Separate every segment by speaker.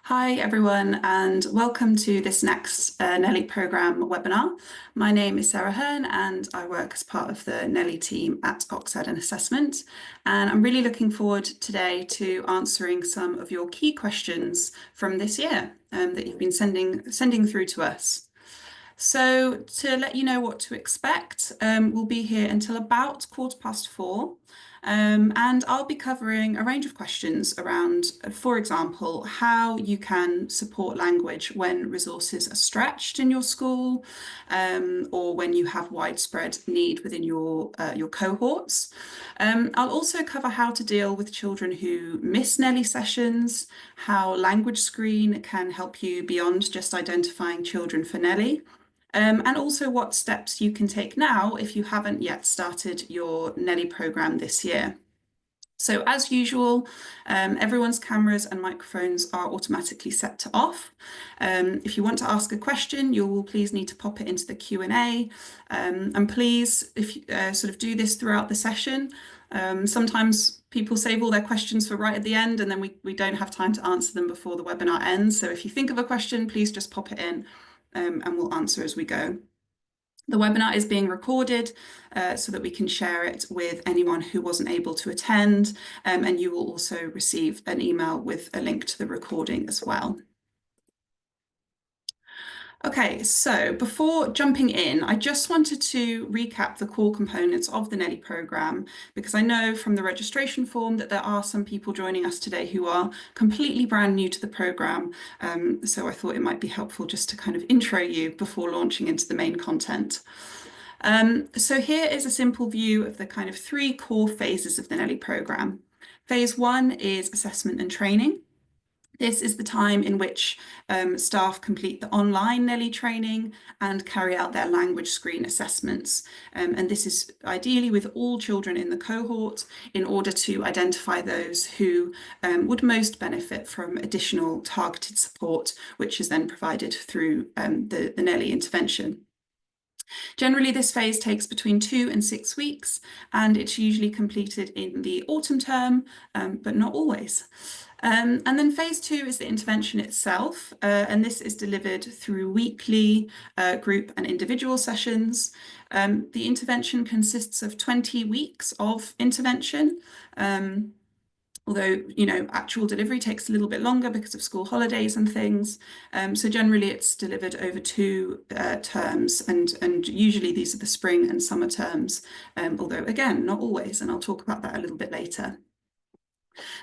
Speaker 1: Hi everyone, and welcome to this next NELI programme webinar. My name is Sarah Hearn and I work as part of the NELI team at Oxford and Assessment. And I'm really looking forward today to answering some of your key questions from this year that you've been sending through to us. So to let you know what to expect, we'll be here until about 4:15. And I'll be covering a range of questions around, for example, how you can support language when resources are stretched in your school, or when you have widespread need within your cohorts. I'll also cover how to deal with children who miss NELI sessions, how LanguageScreen can help you beyond just identifying children for NELI. And also what steps you can take now if you haven't yet started your NELI programme this year. So as usual, everyone's cameras and microphones are automatically set to off. If you want to ask a question, you will please need to pop it into the Q&A. And please, if you sort of do this throughout the session. Sometimes people save all their questions for right at the end, and then we don't have time to answer them before the webinar ends. So if you think of a question, please just pop it in. And we'll answer as we go. The webinar is being recorded so that we can share it with anyone who wasn't able to attend, and you will also receive an email with a link to the recording as well. Okay, so before jumping in, I just wanted to recap the core components of the NELI programme, because I know from the registration form that there are some people joining us today who are completely brand new to the programme. So I thought it might be helpful just to kind of intro you before launching into the main content. So here is a simple view of the kind of three core phases of the NELI programme. Phase 1 is assessment and training. This is the time in which staff complete the online NELI training and carry out their LanguageScreen assessments. And this is ideally with all children in the cohort in order to identify those who would most benefit from additional targeted support, which is then provided through the NELI intervention. Generally, this phase takes between 2 and 6 weeks, and it's usually completed in the autumn term, but not always. And then phase 2 is the intervention itself, and this is delivered through weekly group and individual sessions. The intervention consists of 20 weeks of intervention. Although, actual delivery takes a little bit longer because of school holidays and things. So generally it's delivered over 2 terms, and usually these are the spring and summer terms, although again, not always, and I'll talk about that a little bit later.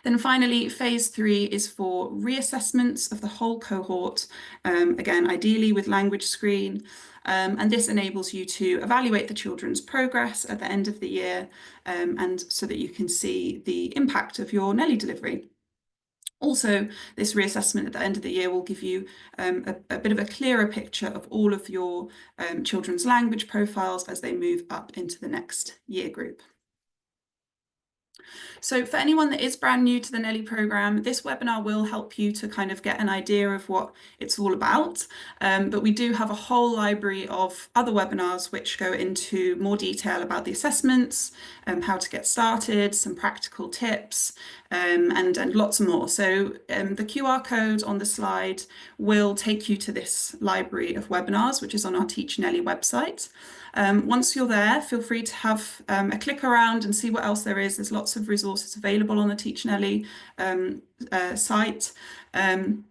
Speaker 1: Then finally, phase 3 is for reassessments of the whole cohort, again, ideally with LanguageScreen. And this enables you to evaluate the children's progress at the end of the year, and so that you can see the impact of your NELI delivery. Also, this reassessment at the end of the year will give you a bit of a clearer picture of all of your children's language profiles as they move up into the next year group. So for anyone that is brand new to the NELI programme, this webinar will help you to kind of get an idea of what it's all about. But we do have a whole library of other webinars which go into more detail about the assessments, how to get started, some practical tips, and lots more. So the QR code on the slide will take you to this library of webinars, which is on our Teach NELI website. Once you're there, feel free to have a click around and see what else there is. There's lots of resources available on the Teach NELI site. And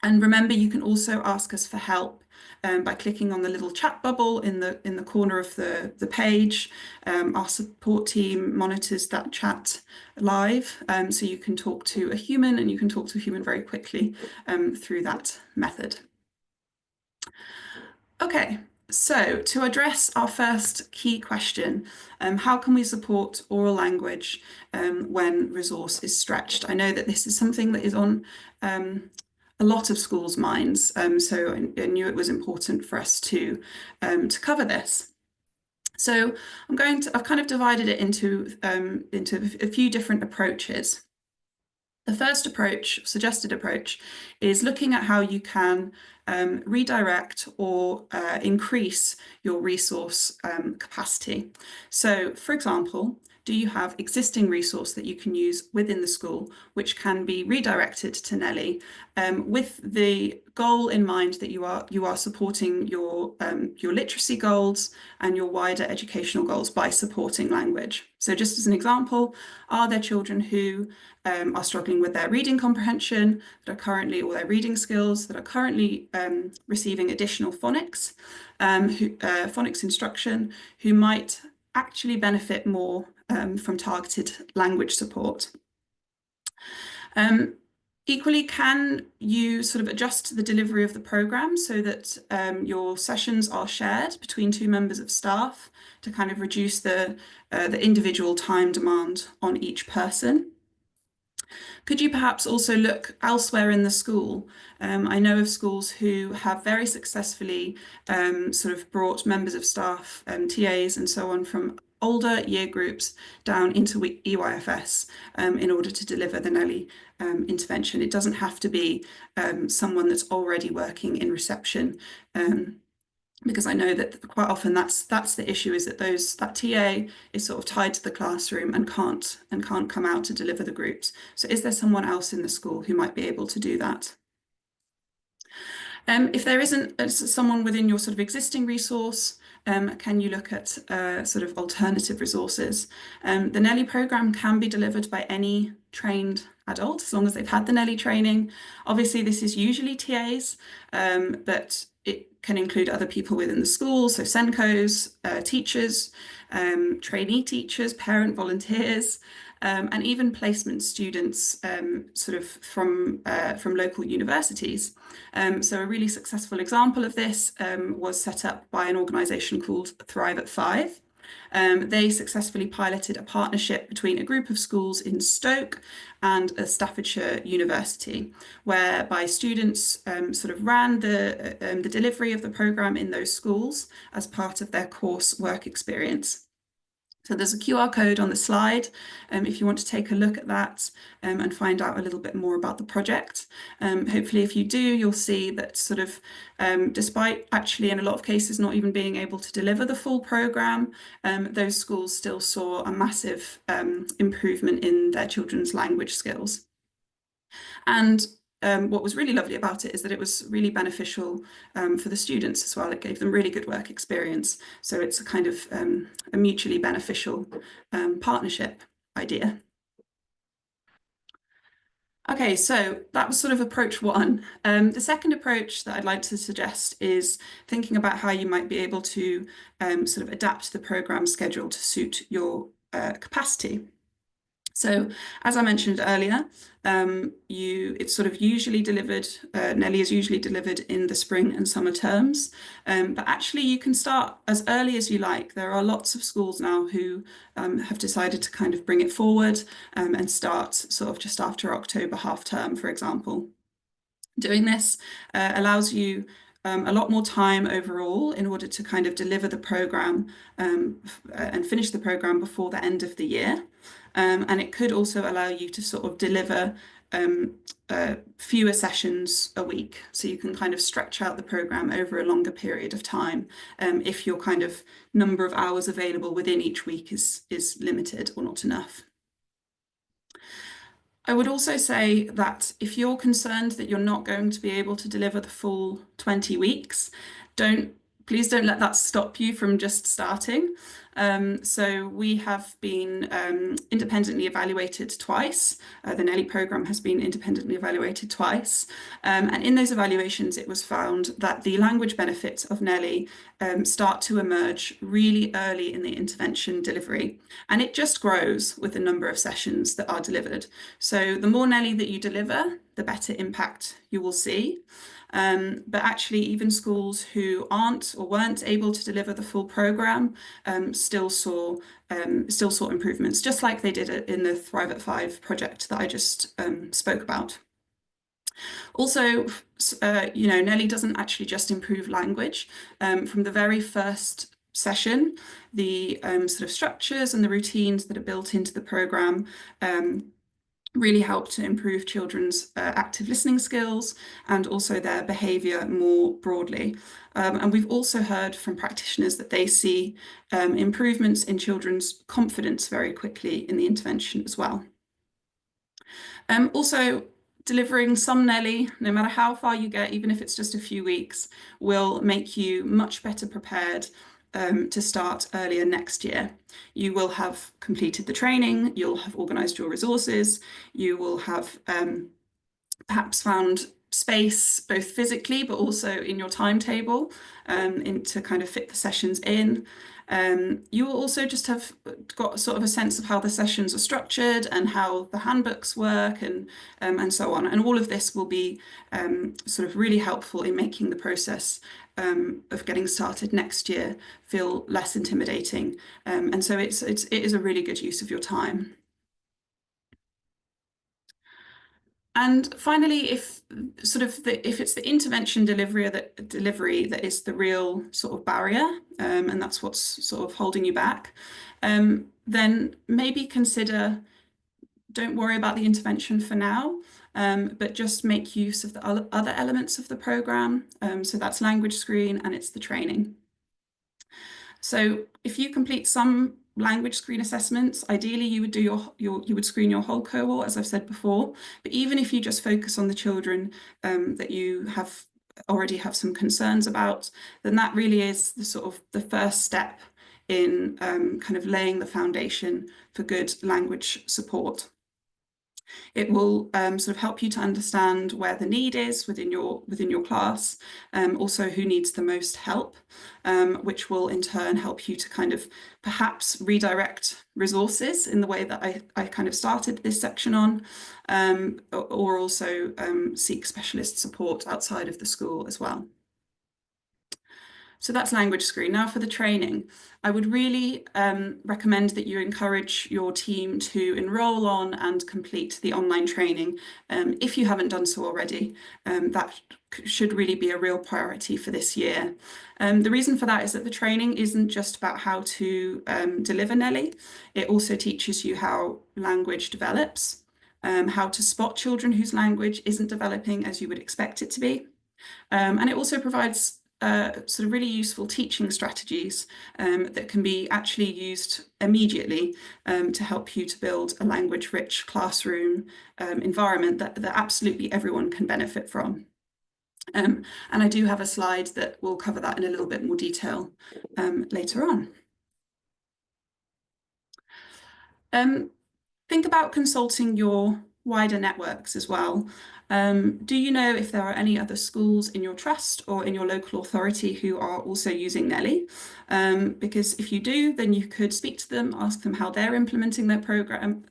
Speaker 1: remember, you can also ask us for help by clicking on the little chat bubble in the corner of the page. Our support team monitors that chat live, so you can talk to a human, and you can talk to a human very quickly through that method. Okay. So to address our first key question, how can we support oral language when resource is stretched? I know that this is something that is on a lot of schools' minds, so I knew it was important for us to cover this. So I've kind of divided it into a few different approaches. The first approach, suggested approach, is looking at how you can redirect or increase your resource capacity. So, for example, do you have existing resource that you can use within the school, which can be redirected to NELI, with the goal in mind that you are supporting your literacy goals and your wider educational goals by supporting language. So just as an example, are there children who are struggling with their reading comprehension that are currently, or their reading skills that are currently receiving additional phonics, phonics instruction, who might actually benefit more from targeted language support? Equally, can you sort of adjust the delivery of the programme so that your sessions are shared between two members of staff to kind of reduce the individual time demand on each person? Could you perhaps also look elsewhere in the school? I know of schools who have very successfully sort of brought members of staff, TAs and so on, from older year groups down into EYFS in order to deliver the NELI intervention. It doesn't have to be someone that's already working in reception. Because I know that quite often that's the issue, is that that TA is sort of tied to the classroom and can't come out to deliver the groups. So is there someone else in the school who might be able to do that? If there isn't someone within your sort of existing resource, can you look at sort of alternative resources? The NELI programme can be delivered by any trained adult as long as they've had the NELI training. Obviously, this is usually TAs, but it can include other people within the school, so SENCOs, teachers, trainee teachers, parent volunteers, and even placement students sort of from local universities. So a really successful example of this was set up by an organisation called Thrive at 5. They successfully piloted a partnership between a group of schools in Stoke and a Staffordshire university, whereby students sort of ran the delivery of the programme in those schools as part of their course work experience. So there's a QR code on the slide if you want to take a look at that and find out a little bit more about the project. Hopefully, if you do, you'll see that sort of, despite actually in a lot of cases not even being able to deliver the full programme, those schools still saw a massive improvement in their children's language skills. And what was really lovely about it is that it was really beneficial for the students as well. It gave them really good work experience. So it's a kind of a mutually beneficial partnership idea. Okay, so that was sort of approach one. The second approach that I'd like to suggest is thinking about how you might be able to sort of adapt the programme schedule to suit your capacity. So, as I mentioned earlier, it's sort of usually delivered, NELI is usually delivered in the spring and summer terms, but actually you can start as early as you like. There are lots of schools now who have decided to kind of bring it forward and start sort of just after October half term, for example. Doing this allows you a lot more time overall in order to kind of deliver the programme and finish the programme before the end of the year. And it could also allow you to sort of deliver fewer sessions a week. So you can kind of stretch out the programme over a longer period of time if your kind of number of hours available within each week is limited or not enough. I would also say that if you're concerned that you're not going to be able to deliver the full 20 weeks, please don't let that stop you from just starting. So we have been independently evaluated twice. The NELI programme has been independently evaluated twice. And in those evaluations, it was found that the language benefits of NELI start to emerge really early in the intervention delivery. And it just grows with the number of sessions that are delivered. So the more NELI that you deliver, the better impact you will see. But actually, even schools who aren't or weren't able to deliver the full programme still saw improvements, just like they did in the Thrive at 5 project that I just spoke about. Also, NELI doesn't actually just improve language. From the very first session, the sort of structures and the routines that are built into the programme really help to improve children's active listening skills and also their behaviour more broadly. And we've also heard from practitioners that they see improvements in children's confidence very quickly in the intervention as well. Also, delivering some NELI, no matter how far you get, even if it's just a few weeks, will make you much better prepared to start earlier next year. You will have completed the training, you'll have organised your resources, you will have perhaps found space both physically but also in your timetable to kind of fit the sessions in. You will also just have got sort of a sense of how the sessions are structured and how the handbooks work and so on. And all of this will be sort of really helpful in making the process of getting started next year feel less intimidating. And so it is a really good use of your time. And finally, if it's the intervention delivery that is the real sort of barrier, and that's what's sort of holding you back, then maybe consider, don't worry about the intervention for now, but just make use of the other elements of the program. So that's LanguageScreen and it's the training. So if you complete some LanguageScreen assessments, ideally you would do you would screen your whole cohort, as I've said before. But even if you just focus on the children that you already have some concerns about, then that really is the sort of the first step in kind of laying the foundation for good language support. It will sort of help you to understand where the need is within your class, also who needs the most help, which will in turn help you to kind of perhaps redirect resources in the way that I kind of started this section on, or also seek specialist support outside of the school as well. So that's LanguageScreen. Now for the training, I would really recommend that you encourage your team to enroll on and complete the online training if you haven't done so already. That should really be a real priority for this year. The reason for that is that the training isn't just about how to deliver NELI, it also teaches you how language develops, how to spot children whose language isn't developing as you would expect it to be. And it also provides sort of really useful teaching strategies that can be actually used immediately to help you to build a language-rich classroom environment that absolutely everyone can benefit from. And I do have a slide that will cover that in a little bit more detail later on. Think about consulting your wider networks as well. Do you know if there are any other schools in your trust or in your local authority who are also using NELI? Because if you do, then you could speak to them, ask them how they're implementing their program,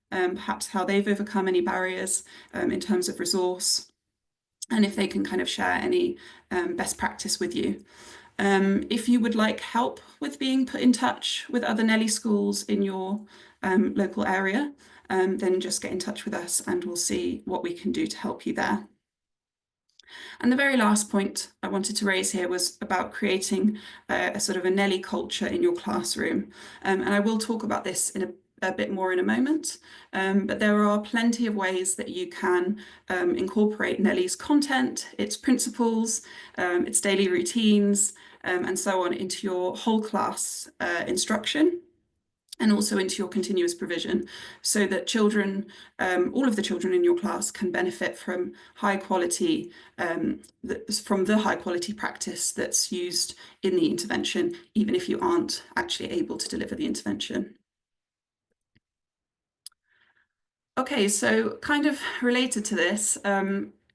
Speaker 1: perhaps how they've overcome any barriers in terms of resource, and if they can kind of share any best practice with you. If you would like help with being put in touch with other NELI schools in your local area, then just get in touch with us and we'll see what we can do to help you there. And the very last point I wanted to raise here was about creating a sort of a NELI culture in your classroom. And I will talk about this in a bit more in a moment, but there are plenty of ways that you can incorporate NELI's content, its principles, its daily routines, and so on into your whole class instruction and also into your continuous provision so that children, all of the children in your class can benefit from high quality, from the high quality practice that's used in the intervention, even if you aren't actually able to deliver the intervention. Okay, so kind of related to this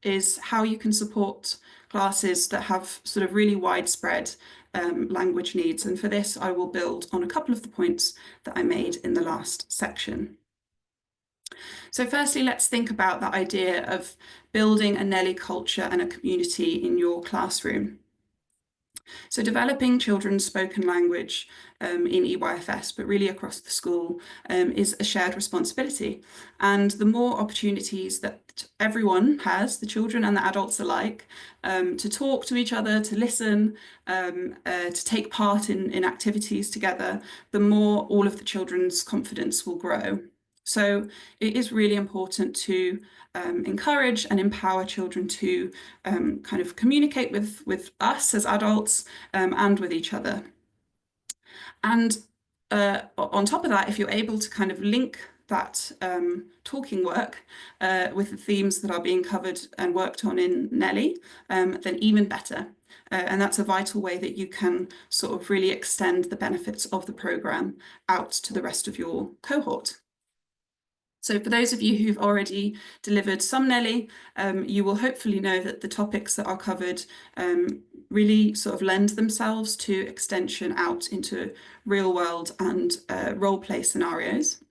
Speaker 1: is how you can support classes that have sort of really widespread language needs. And for this, I will build on a couple of the points that I made in the last section. So firstly, let's think about that idea of building a NELI culture and a community in your classroom. So developing children's spoken language in EYFS, but really across the school, is a shared responsibility. And the more opportunities that everyone has, the children and the adults alike, to talk to each other, to listen, to take part in activities together, the more all of the children's confidence will grow. So it is really important to encourage and empower children to kind of communicate with us as adults and with each other. And on top of that, if you're able to kind of link that talking work with the themes that are being covered and worked on in NELI, then even better. And that's a vital way that you can sort of really extend the benefits of the programme out to the rest of your cohort. So for those of you who've already delivered some NELI, you will hopefully know that the topics that are covered really sort of lend themselves to extension out into real world and role play scenarios.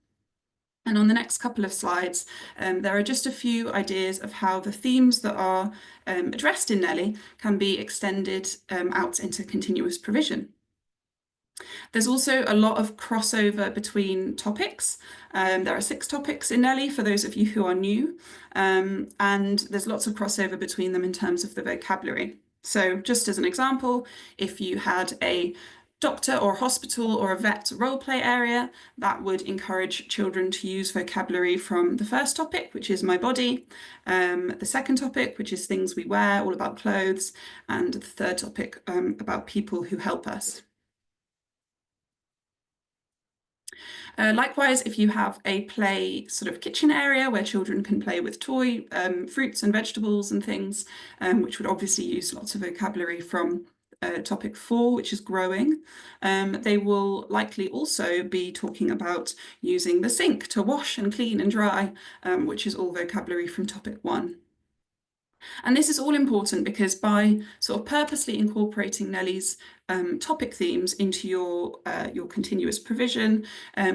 Speaker 1: And on the next couple of slides, there are just a few ideas of how the themes that are addressed in NELI can be extended out into continuous provision. There's also a lot of crossover between topics. There are 6 topics in NELI for those of you who are new, and there's lots of crossover between them in terms of the vocabulary. So just as an example, if you had a doctor or hospital or a vet role play area, that would encourage children to use vocabulary from the first topic, which is my body, the second topic, which is things we wear, all about clothes, and the third topic about people who help us. Likewise, if you have a play sort of kitchen area where children can play with toy fruits and vegetables and things, which would obviously use lots of vocabulary from topic 4, which is growing, they will likely also be talking about using the sink to wash and clean and dry, which is all vocabulary from topic 1. And this is all important because by sort of purposely incorporating NELI's topic themes into your continuous provision,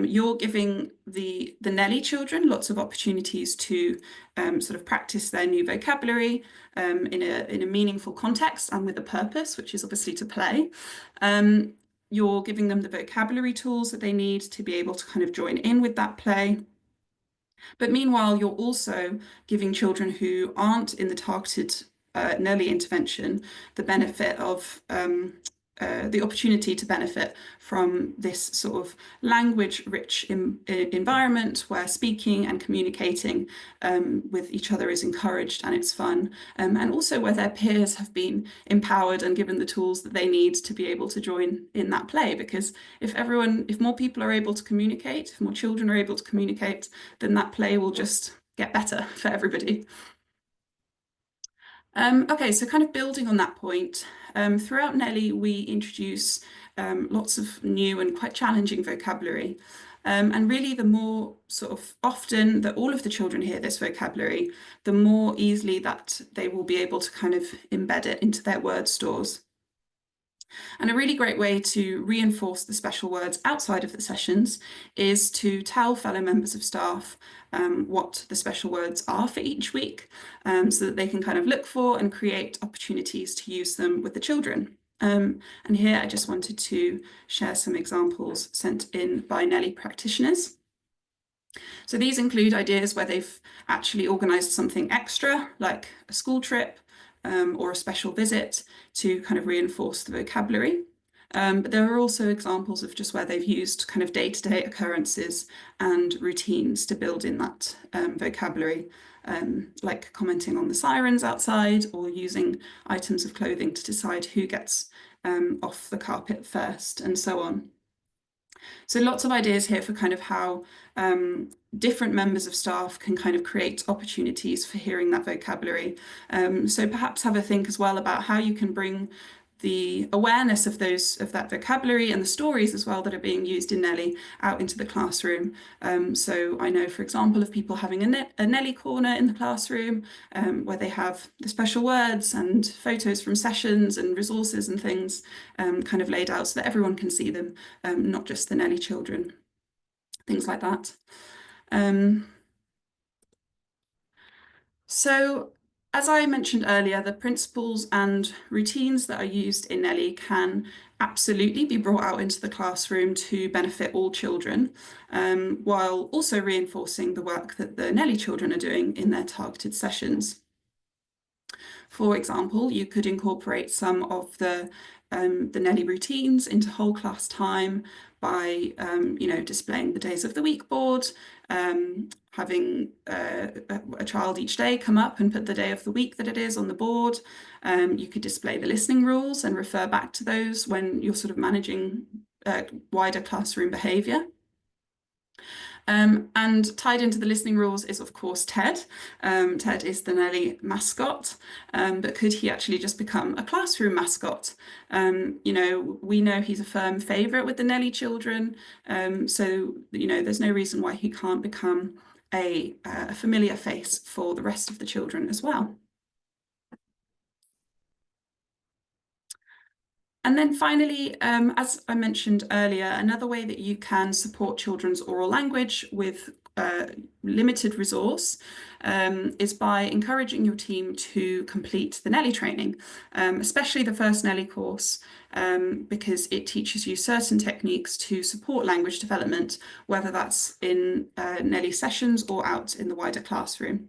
Speaker 1: you're giving the NELI children lots of opportunities to sort of practice their new vocabulary in a meaningful context and with a purpose, which is obviously to play. You're giving them the vocabulary tools that they need to be able to kind of join in with that play. But meanwhile, you're also giving children who aren't in the targeted NELI intervention the benefit of the opportunity to benefit from this sort of language-rich environment where speaking and communicating with each other is encouraged and it's fun, and also where their peers have been empowered and given the tools that they need to be able to join in that play. Because if more people are able to communicate, if more children are able to communicate, then that play will just get better for everybody. Okay, so kind of building on that point, throughout NELI we introduce lots of new and quite challenging vocabulary. And really the more sort of often that all of the children hear this vocabulary, the more easily that they will be able to kind of embed it into their word stores. And a really great way to reinforce the special words outside of the sessions is to tell fellow members of staff what the special words are for each week, so that they can kind of look for and create opportunities to use them with the children. And here I just wanted to share some examples sent in by NELI practitioners. So these include ideas where they've actually organised something extra, like a school trip, or a special visit to kind of reinforce the vocabulary. But there are also examples of just where they've used kind of day-to-day occurrences and routines to build in that vocabulary, like commenting on the sirens outside or using items of clothing to decide who gets off the carpet first and so on. So lots of ideas here for kind of how different members of staff can kind of create opportunities for hearing that vocabulary. So perhaps have a think as well about how you can bring the awareness of that vocabulary and the stories as well that are being used in NELI out into the classroom. So I know, for example, of people having a NELI corner in the classroom where they have the special words and photos from sessions and resources and things kind of laid out so that everyone can see them, not just the NELI children, things like that. So as I mentioned earlier, the principles and routines that are used in NELI can absolutely be brought out into the classroom to benefit all children, while also reinforcing the work that the NELI children are doing in their targeted sessions. For example, you could incorporate some of the the NELI routines into whole class time by, displaying the days of the week board, having a child each day come up and put the day of the week that it is on the board. You could display the listening rules and refer back to those when you're sort of managing wider classroom behaviour. And tied into the listening rules is, of course, Ted. Ted is the NELI mascot, but could he actually just become a classroom mascot? We know he's a firm favourite with the NELI children, so there's no reason why he can't become a familiar face for the rest of the children as well. And then finally, as I mentioned earlier, another way that you can support children's oral language with limited resource is by encouraging your team to complete the NELI training, especially the first NELI course, because it teaches you certain techniques to support language development, whether that's in NELI sessions or out in the wider classroom.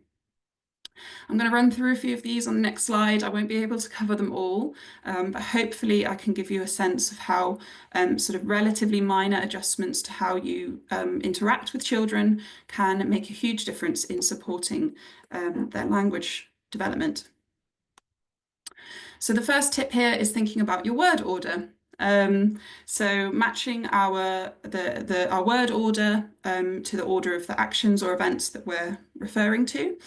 Speaker 1: I'm going to run through a few of these on the next slide. I won't be able to cover them all, but hopefully I can give you a sense of how sort of relatively minor adjustments to how you interact with children can make a huge difference in supporting their language development. So the first tip here is thinking about your word order. So matching our word order to the order of the actions or events that we're referring to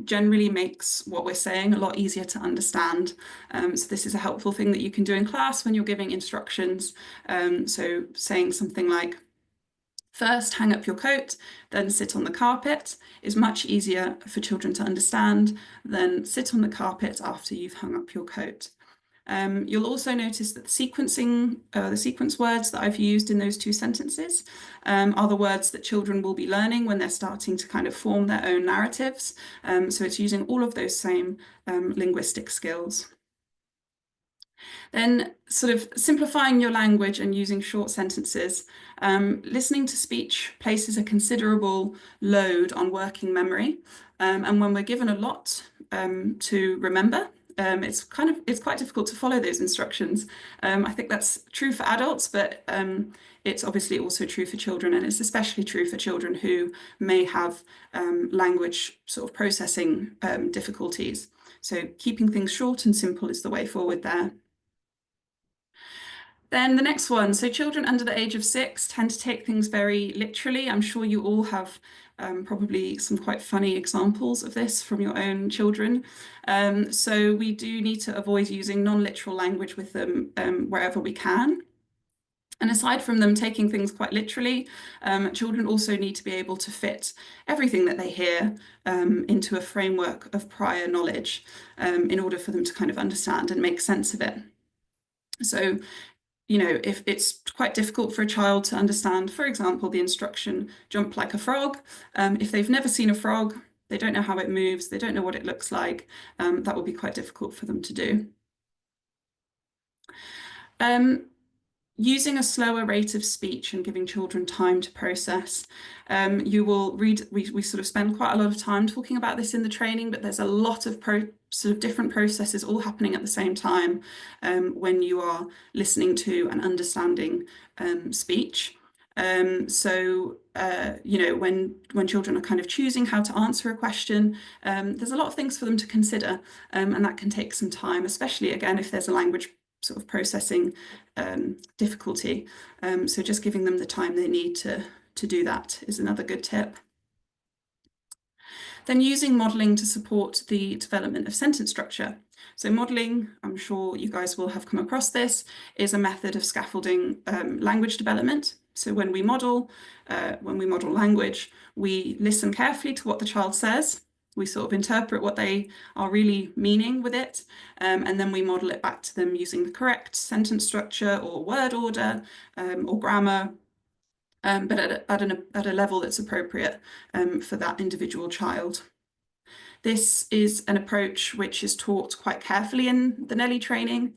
Speaker 1: generally makes what we're saying a lot easier to understand. So this is a helpful thing that you can do in class when you're giving instructions. So saying something like, first hang up your coat, then sit on the carpet is much easier for children to understand than sit on the carpet after you've hung up your coat. You'll also notice that the sequence words that I've used in those two sentences are the words that children will be learning when they're starting to kind of form their own narratives. So it's using all of those same linguistic skills. Then sort of simplifying your language and using short sentences. Listening to speech places a considerable load on working memory. And when we're given a lot to remember, it's quite difficult to follow those instructions. I think that's true for adults, but it's obviously also true for children, and it's especially true for children who may have language sort of processing difficulties. So keeping things short and simple is the way forward there. Then the next one, so children under the age of 6 tend to take things very literally. I'm sure you all have probably some quite funny examples of this from your own children. So we do need to avoid using non-literal language with them wherever we can. And aside from them taking things quite literally, children also need to be able to fit everything that they hear into a framework of prior knowledge in order for them to kind of understand and make sense of it. So if it's quite difficult for a child to understand, for example, the instruction, jump like a frog, if they've never seen a frog, they don't know how it moves, they don't know what it looks like, that will be quite difficult for them to do. Using a slower rate of speech and giving children time to process. You will read, we sort of spend quite a lot of time talking about this in the training, but there's a lot of sort of different processes all happening at the same time when you are listening to and understanding speech. When children are kind of choosing how to answer a question, there's a lot of things for them to consider, and that can take some time, especially again if there's a language sort of processing difficulty. So just giving them the time they need to do that is another good tip. Then using modelling to support the development of sentence structure. So modelling, I'm sure you guys will have come across this, is a method of scaffolding language development. So when we model language, we listen carefully to what the child says. We sort of interpret what they are really meaning with it, and then we model it back to them using the correct sentence structure or word order or grammar, but at a level that's appropriate for that individual child. This is an approach which is taught quite carefully in the NELI training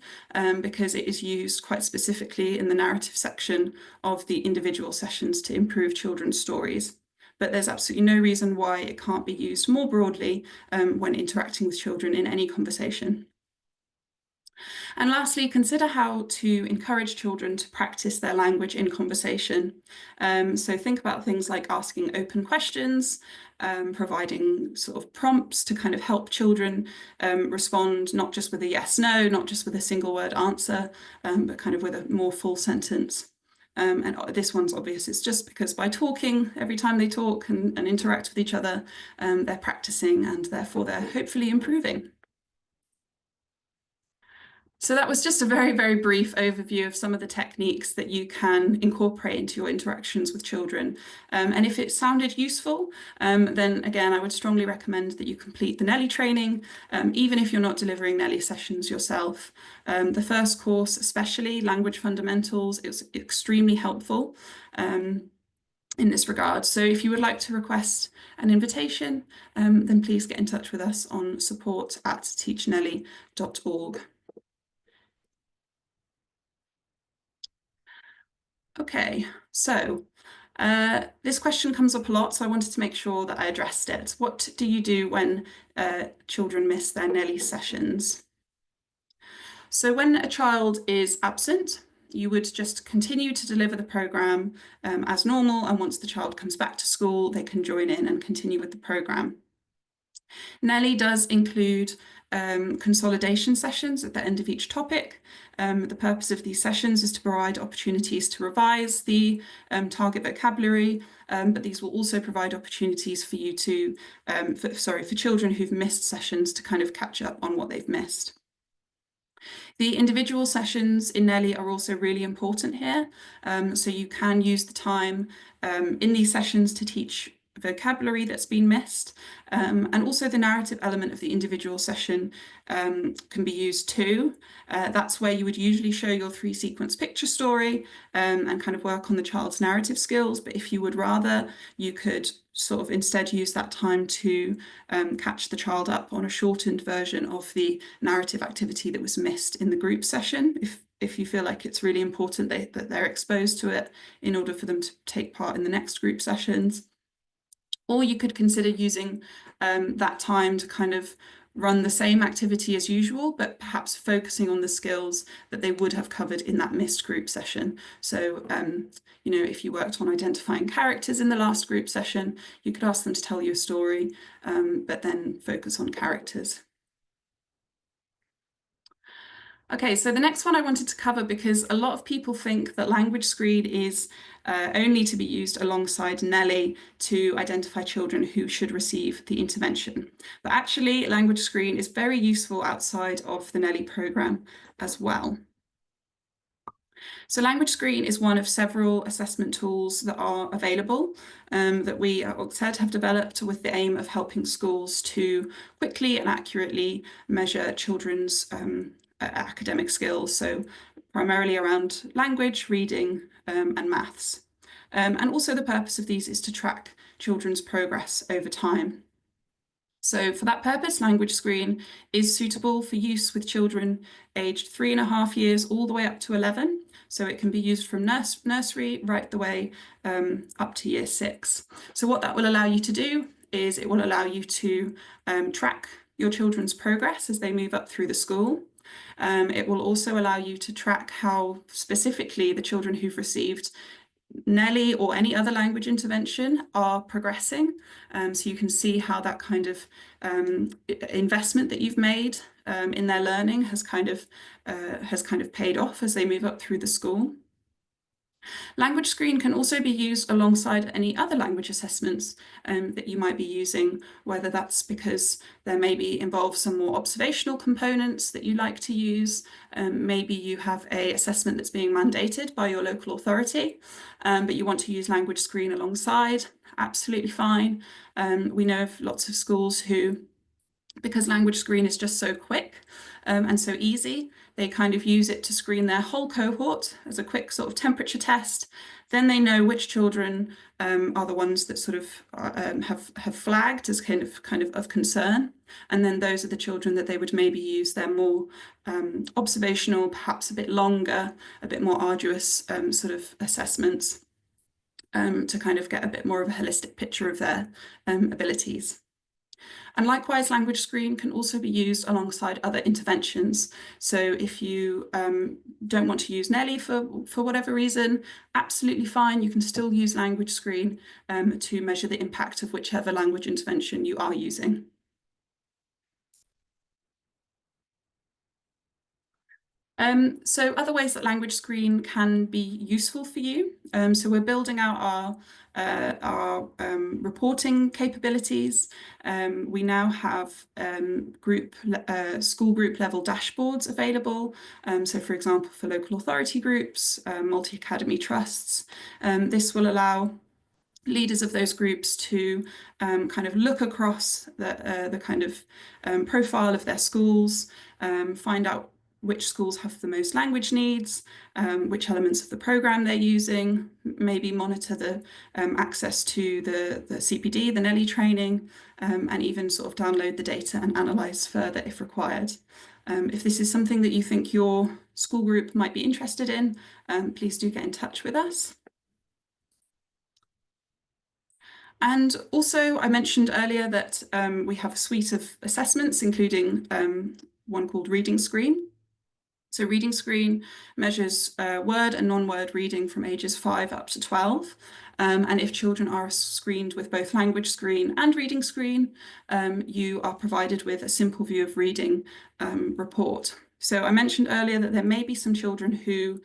Speaker 1: because it is used quite specifically in the narrative section of the individual sessions to improve children's stories. But there's absolutely no reason why it can't be used more broadly when interacting with children in any conversation. And lastly, consider how to encourage children to practice their language in conversation. So think about things like asking open questions, providing sort of prompts to kind of help children respond not just with a yes, no, not just with a single word answer, but kind of with a more full sentence. And this one's obvious. It's just because by talking every time they talk and interact with each other, they're practicing and therefore they're hopefully improving. So that was just a very, very brief overview of some of the techniques that you can incorporate into your interactions with children. And if it sounded useful, then again, I would strongly recommend that you complete the NELI training, even if you're not delivering NELI sessions yourself. The first course, especially Language Fundamentals, is extremely helpful in this regard. So if you would like to request an invitation, then please get in touch with us on support@teachneli.org. Okay, so this question comes up a lot, so I wanted to make sure that I addressed it. What do you do when children miss their NELI sessions? So when a child is absent, you would just continue to deliver the programme as normal, and once the child comes back to school, they can join in and continue with the programme. NELI does include consolidation sessions at the end of each topic. The purpose of these sessions is to provide opportunities to revise the target vocabulary, but these will also provide opportunities for you to, for children who've missed sessions to kind of catch up on what they've missed. The individual sessions in NELI are also really important here. So you can use the time in these sessions to teach vocabulary that's been missed. And also the narrative element of the individual session can be used too. That's where you would usually show your 3-sequence picture story and kind of work on the child's narrative skills. But if you would rather, you could sort of instead use that time to catch the child up on a shortened version of the narrative activity that was missed in the group session, if you feel like it's really important that they're exposed to it in order for them to take part in the next group sessions. Or you could consider using that time to kind of run the same activity as usual, but perhaps focusing on the skills that they would have covered in that missed group session. So, you know, if you worked on identifying characters in the last group session, you could ask them to tell you a story, but then focus on characters. Okay, so the next one I wanted to cover, because a lot of people think that LanguageScreen is only to be used alongside NELI to identify children who should receive the intervention. But actually, LanguageScreen is very useful outside of the NELI program as well. So LanguageScreen is one of several assessment tools that are available that we at OCTED have developed with the aim of helping schools to quickly and accurately measure children's academic skills, so primarily around language, reading, and maths. And also the purpose of these is to track children's progress over time. So for that purpose, LanguageScreen is suitable for use with children aged 3.5 years all the way up to 11. So it can be used from nursery right the way up to year 6. So what that will allow you to do is it will allow you to track your children's progress as they move up through the school. It will also allow you to track how specifically the children who've received NELI or any other language intervention are progressing. So you can see how that kind of investment that you've made in their learning has kind of paid off as they move up through the school. LanguageScreen can also be used alongside any other language assessments that you might be using, whether that's because there maybe involve some more observational components that you like to use. Maybe you have an assessment that's being mandated by your local authority, but you want to use LanguageScreen alongside. Absolutely fine. We know of lots of schools who, because LanguageScreen is just so quick and so easy, they kind of use it to screen their whole cohort as a quick sort of temperature test. Then they know which children are the ones that sort of have flagged as kind of concern. And then those are the children that they would maybe use their more observational, perhaps a bit longer, a bit more arduous sort of assessments to kind of get a bit more of a holistic picture of their abilities. And likewise, LanguageScreen can also be used alongside other interventions. So if you don't want to use NELI for whatever reason, absolutely fine. You can still use LanguageScreen to measure the impact of whichever language intervention you are using. So other ways that LanguageScreen can be useful for you. So we're building out our reporting capabilities. We now have school group level dashboards available. So for example, for local authority groups, multi-academy trusts, this will allow leaders of those groups to kind of look across the kind of profile of their schools, find out which schools have the most language needs, which elements of the program they're using, maybe monitor the access to the CPD, the NELI training, and even sort of download the data and analyse further if required. If this is something that you think your school group might be interested in, please do get in touch with us. And also, I mentioned earlier that we have a suite of assessments, including one called Reading Screen. So Reading Screen measures word and non-word reading from ages 5 up to 12. And if children are screened with both LanguageScreen and Reading Screen, you are provided with a simple view of reading report. So I mentioned earlier that there may be some children who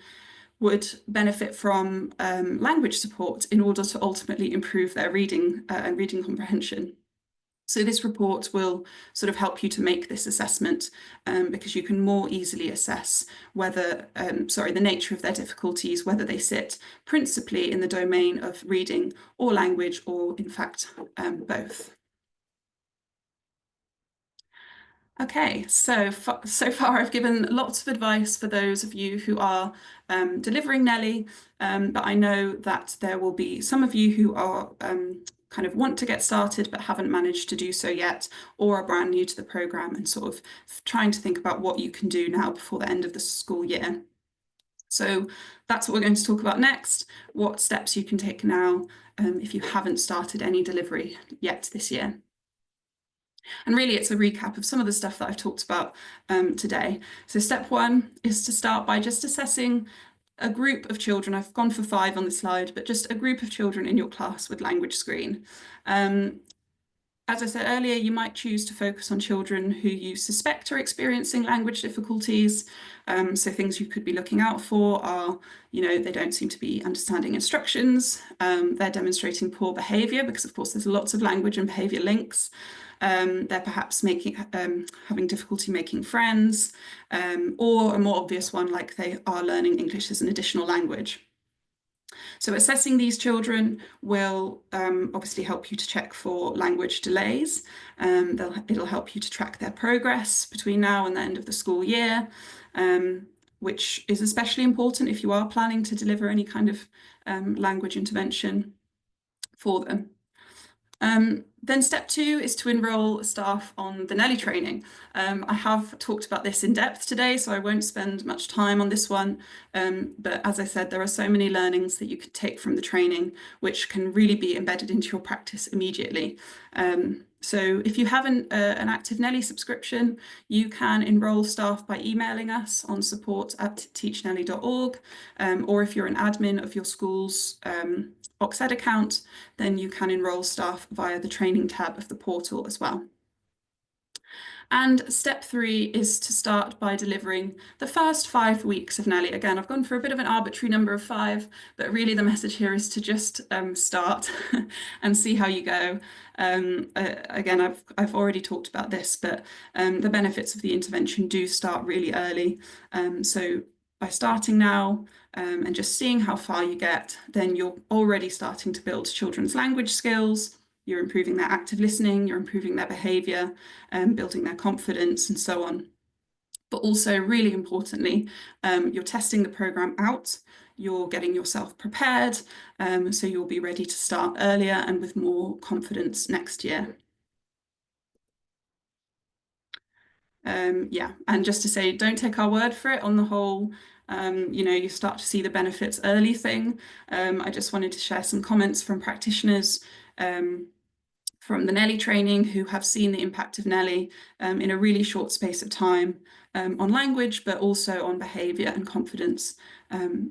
Speaker 1: would benefit from language support in order to ultimately improve their reading and reading comprehension. So this report will sort of help you to make this assessment because you can more easily assess whether, the nature of their difficulties, whether they sit principally in the domain of reading or language, or in fact, both. Okay, so far I've given lots of advice for those of you who are delivering NELI, but I know that there will be some of you who are kind of want to get started but haven't managed to do so yet, or are brand new to the programme and sort of trying to think about what you can do now before the end of the school year. So that's what we're going to talk about next, what steps you can take now if you haven't started any delivery yet this year. And really, it's a recap of some of the stuff that I've talked about today. So step one is to start by just assessing a group of children. I've gone for 5 on the slide, but just a group of children in your class with LanguageScreen. As I said earlier, you might choose to focus on children who you suspect are experiencing language difficulties. So things you could be looking out for are, they don't seem to be understanding instructions. They're demonstrating poor behaviour because, of course, there's lots of language and behaviour links. They're perhaps having difficulty making friends, or a more obvious one, like they are learning English as an additional language. So assessing these children will obviously help you to check for language delays. It'll help you to track their progress between now and the end of the school year, which is especially important if you are planning to deliver any kind of language intervention for them. Then step 2 is to enrol staff on the NELI training. I have talked about this in depth today, so I won't spend much time on this one. But as I said, there are so many learnings that you could take from the training, which can really be embedded into your practice immediately. So if you have an active NELI subscription, you can enrol staff by emailing us on support@teachneli.org, or if you're an admin of your school's Oxed account, then you can enrol staff via the training tab of the portal as well. And step 3 is to start by delivering the first 5 weeks of NELI. Again, I've gone for a bit of an arbitrary number of 5, but really the message here is to just start and see how you go. Again, I've already talked about this, but the benefits of the intervention do start really early. So by starting now and just seeing how far you get, then you're already starting to build children's language skills. You're improving their active listening, you're improving their behaviour, building their confidence and so on. But also, really importantly, you're testing the programme out, you're getting yourself prepared, so you'll be ready to start earlier and with more confidence next year. Yeah, and just to say, don't take our word for it on the whole. You start to see the benefits early thing. I just wanted to share some comments from practitioners from the NELI training who have seen the impact of NELI in a really short space of time on language, but also on behaviour and confidence,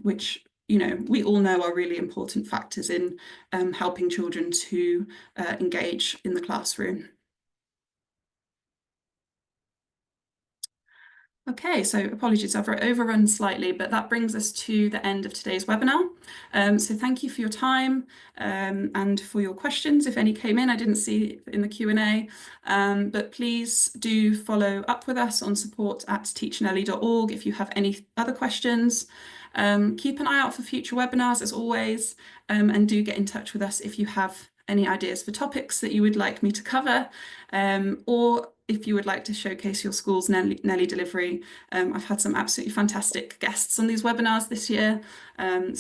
Speaker 1: which we all know are really important factors in helping children to engage in the classroom. Okay, so apologies, I've overrun slightly, but that brings us to the end of today's webinar. So thank you for your time and for your questions. If any came in, I didn't see in the Q&A, but please do follow up with us on support@teachnelly.org if you have any other questions. Keep an eye out for future webinars as always, and do get in touch with us if you have any ideas for topics that you would like me to cover, or if you would like to showcase your school's NELI delivery. I've had some absolutely fantastic guests on these webinars this year, and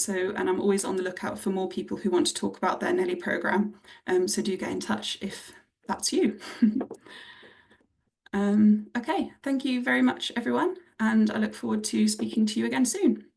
Speaker 1: I'm always on the lookout for more people who want to talk about their NELI programme, so do get in touch if that's you. Okay, thank you very much everyone, and I look forward to speaking to you again soon.